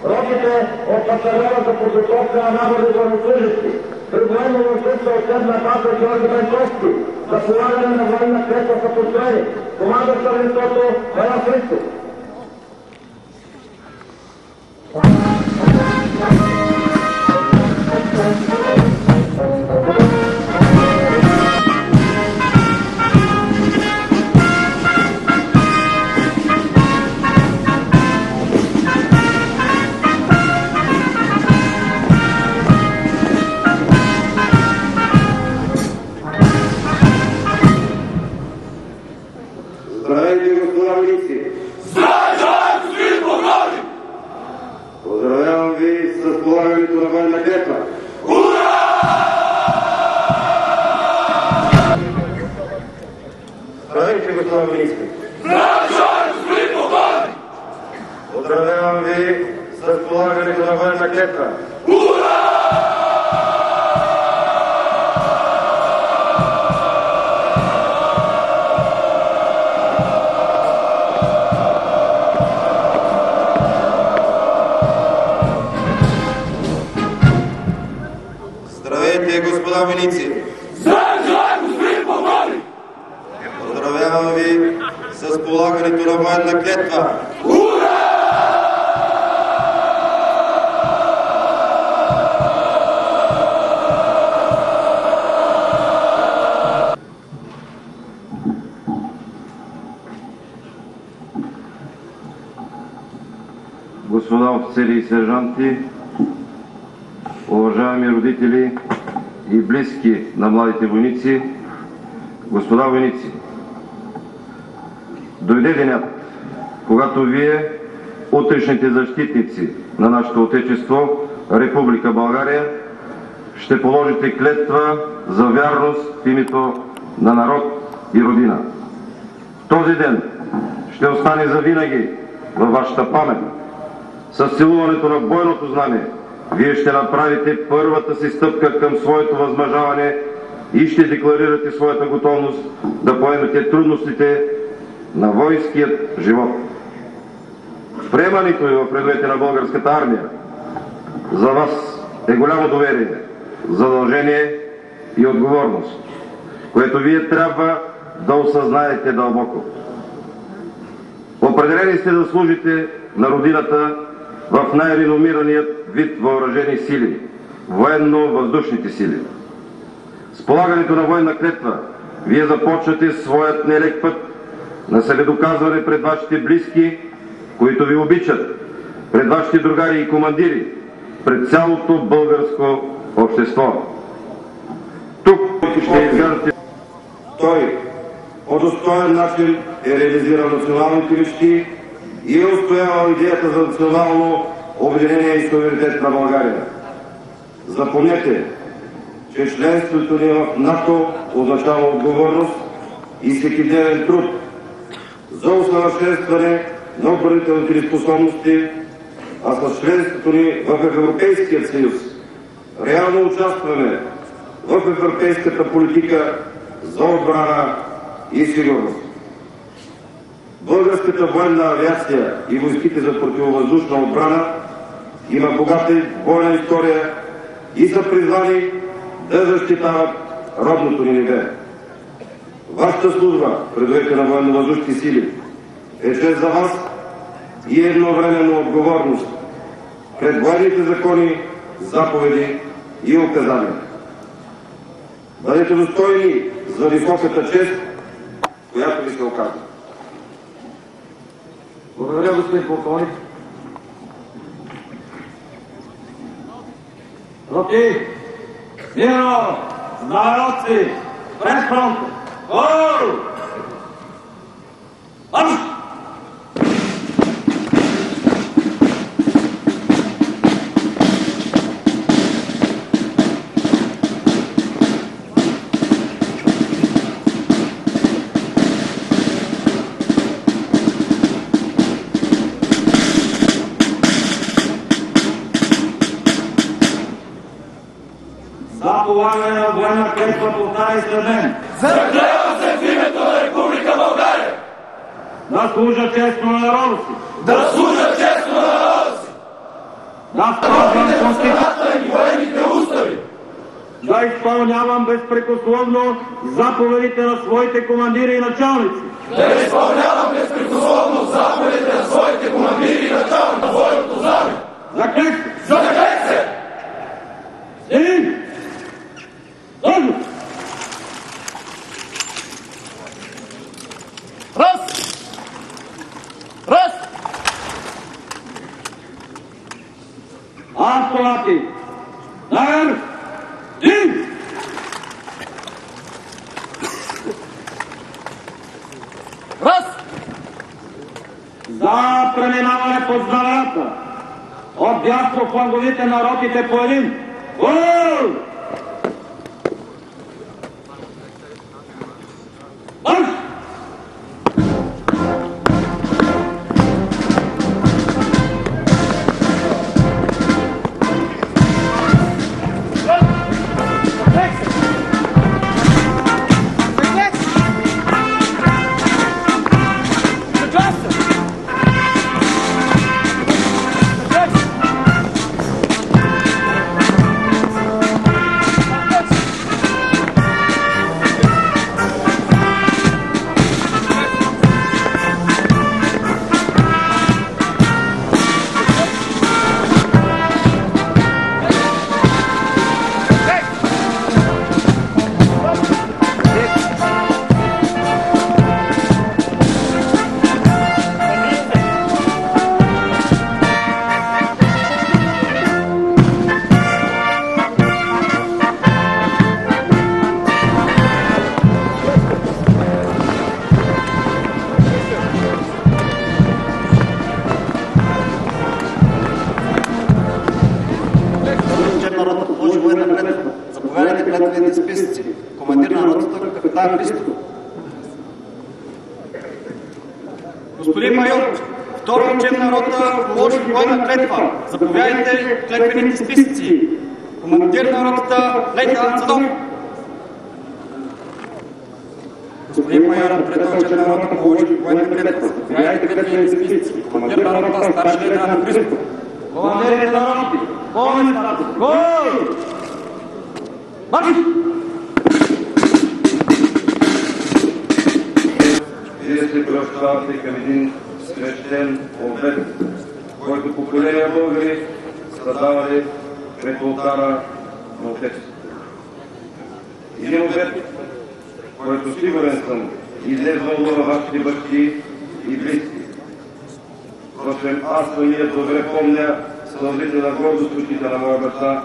Родите от материалната подготовка на набори военнослужащи. при военно-въздушна учебна база Георги Бенковски за полагане на военна клетва са построени командващ равенството Валян Христов. Здравейте, господа войници! Здравей, господин полковник! Поздравявам ви с полагането на военна клетва. Ура! Здравейте, господа войници! Здравей, господин полковник! Поздравявам ви с полагането на военна клетва. Ура! Здравейте, господа войници! Здравей, господин полковник! Поздравявам ви с полагането на военна клетва. Ура! Господа офицери и сержанти, уважаеми родители и близки на младите войници, господа войници, дойде денят, когато вие, утрешните защитници на нашето Отечество, Република България, ще положите клетва за вярност в името на народ и родина. Този ден ще остане завинаги във вашата памет. С целуването на бойното знаме вие ще направите първата си стъпка към своето възмъжаване и ще декларирате своята готовност да поемете трудностите на воинският живот. Приемането ви в редовете на българската армия за вас е голямо доверие, задължение и отговорност, което вие трябва да осъзнаете дълбоко. Определени сте да служите на родината в най-реномираният вид въоръжени сили – военно-въздушните сили. С полагането на военна клетва вие започвате своят нелек път на себедоказване пред вашите близки, които ви обичат, пред вашите другари и командири, пред цялото българско общество. Тук ще изграждате. Той по достоен начин е реализирал националните мечти и е устоявал идеята за национално обединение и суверенитет на България. Запомнете, че членството ни в НАТО означава отговорност и всекидневен труд за усъвършенстване на отбранителните ни способности, а с членството ни в Европейския съюз реално участваме в европейската политика за отбрана и сигурност. Българската военна авиация и войските за противовъздушна отбрана има богата бойна история и са призвани да защитават родното ни небе. Вашата служба в редовете на военно-въздушните сили е чест за вас и едновременно отговорност пред военните закони, заповеди и указания. Бъдете достойни за високата чест, която ви се оказва. Благодаря, господин полковник. Роти! Миро! Знаменосци! Пред фронта! Гол! Марш! За полагане на военна клетва повтаряй след мен. Заклевам се в името на Република България! Да служа честно на народа си. Да служа честно на народа си! Да спазвам Конституцията и военните устави! да изпълнявам безпрекословно заповедите на своите командири и началници. Да изпълнявам безпрекословно заповедите на своите командири и началници на военното знаме. Заклет се! Един! Тръгно! Раз! Автомати! Дагър! Дин! Раз! За преминаване под знамената! От дясно фланговите на ротите по един! Гол! Марш! Заповядайте клетвените списъци. Командир на ротата, капитан Христов. Господин майор, втора учебна рота положи военна клетва. Заповядайте клетвените списъци. Командир на ротата лейтенант Цанов. Господин майор, трета учебна рота положи военна клетва. Заповядайте клетвените списъци. Командир на рота старши лейтенант Христов. Командирите на роти! Помни старата! Гол! Марш! Вие се приобщавате към един свещен обет, който поколения българи са давали пред олтара на Отечеството. Един обет, който сигурен съм излезнал във вашите бащи и близки. Впрочем, аз самият добре помня сълзите на гордост в очите на моя баща,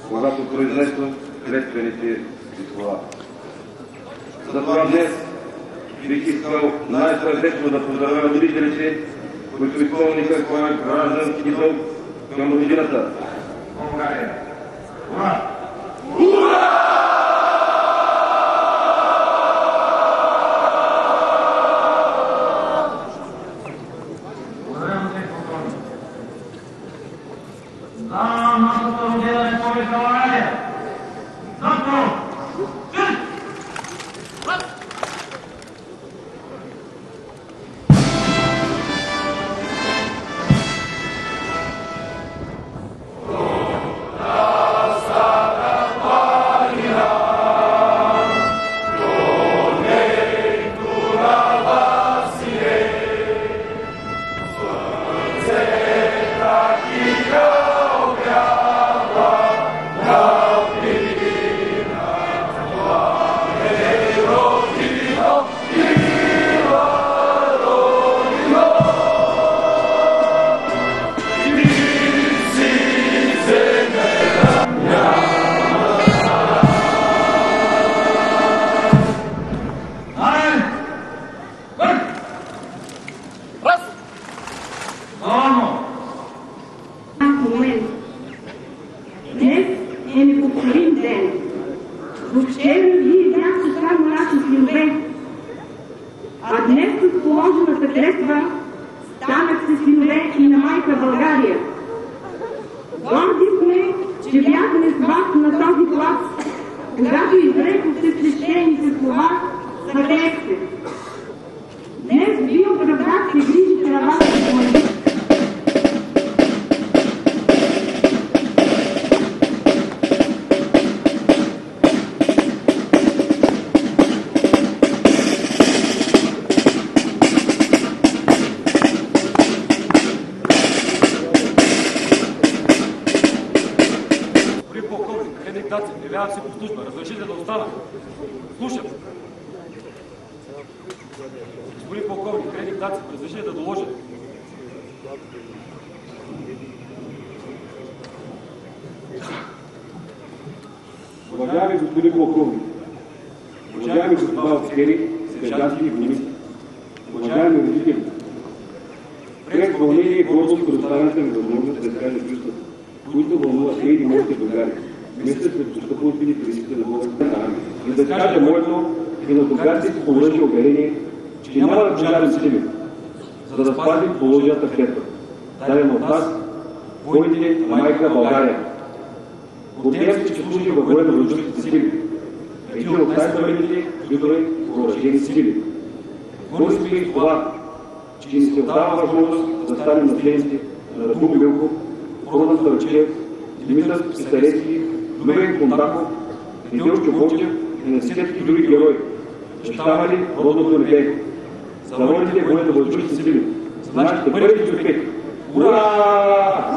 когато произнесох клетвените си слова. Затова днес бих искал най-сърдечно да поздравя родителите, които изпълниха своя граждански дълг към родината. България! Ура! Ура! Явявам се по служба. Разрешите да остана. Слушам. Господин полковник, Кредик Дацев, разрешите да доложа. Уважаеми господин полковник, уважаеми господа офицери, сержанти и войници, уважаеми родители, през вълнение и гордост предоставяната ми възможност да изкажа чувствата, които вълнуват хиляди моите Българи, мисля след постъпването ни в рисите на българската армия. И да изкажа моето и на българските по оръжие уверение, че няма да пожарим сили, за да спазим положената клетва, дадена от нас, воините на майка България. Гордеем се, че служим във военно-въздушните сили, един от най-съвременните видове въоръжени сили. Горди сме и това, че ни се отдава възможност да станем наследници на Радул Милков, Продан Старчев, Димитър Писаревски, Люмен Кондаков, Неделчо Бочев и на десетки други герои, защитавали родното небе, за родните военно-въздушни сили, за нашите бъдещи успехи. Ура!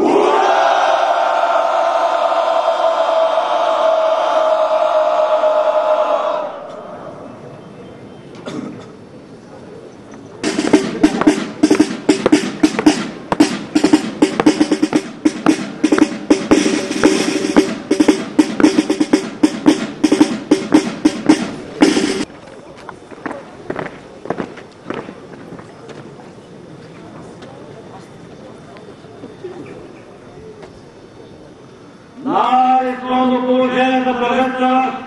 Най-изходно положение за първенца!